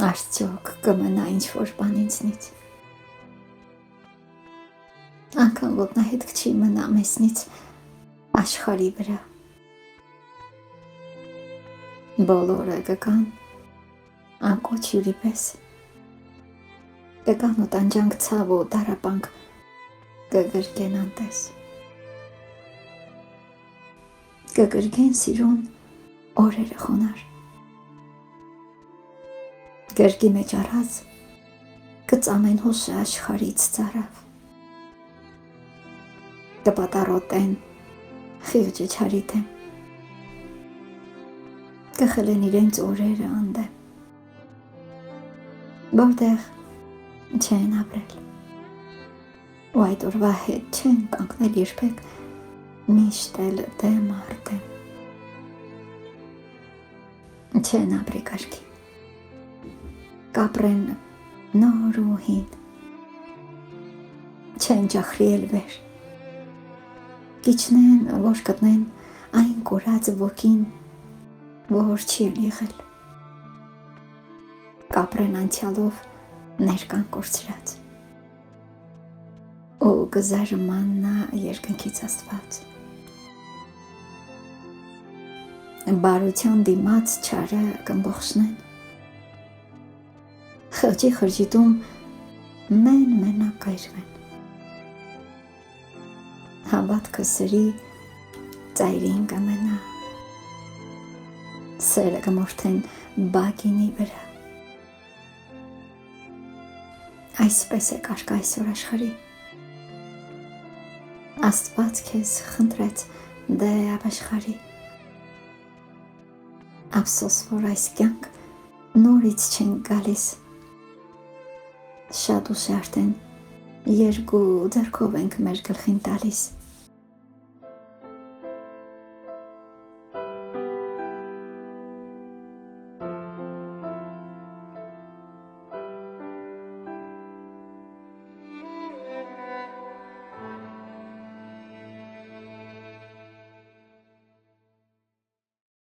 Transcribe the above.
Արդյոք կմնա ինչ-որ բան ինձնից, անգամ ոտնահետք չի մնա մեզնից աշխարհի վրա, բոլորը կգան անկոչ հյուրի պես, կգան ու տանջանք ցավ ու դարապանք կգրկեն անտես, կգրկեն սիրուն օրերը խոնար, գրկի մեջ առած կծամեն հուշը աշխարհից ծարավ, կպատառոտեն խիղճը չարի դեմ, կխլեն իրենց օրերը անդեմ, որտեղ չեն ապրել, ու այդ օրվա հետ չեն կանգնել երբեք միշտ էլ դեմ առ դեմ, չեն ապրի կարգին, կապրեն նոր ու հին, չեն ջախրի էլ վեր, կիչնեն, որ գտնեն այն կորած ոգին, որ չի եղել, կապրեն անցյալով ներկան կորցրած, ու կզարմանա երկնքից Աստված, բարության դիմաց չարը կըմբոխշնեն, խղճի խրճիտում մենակ կայրվեն, հավատքը սրի ծայրին կմնա, սերը կմորթեն բագինի վրա, այսպես է կարգ այսօր աշխարհի, Աստված քեզ խնդրեց դե ապաշխարի, ափսոս որ այս կյանք նորից չեն գալիս, շատ ուշ արդեն երկու ձեռքով ենք մեր գլխին տալիս,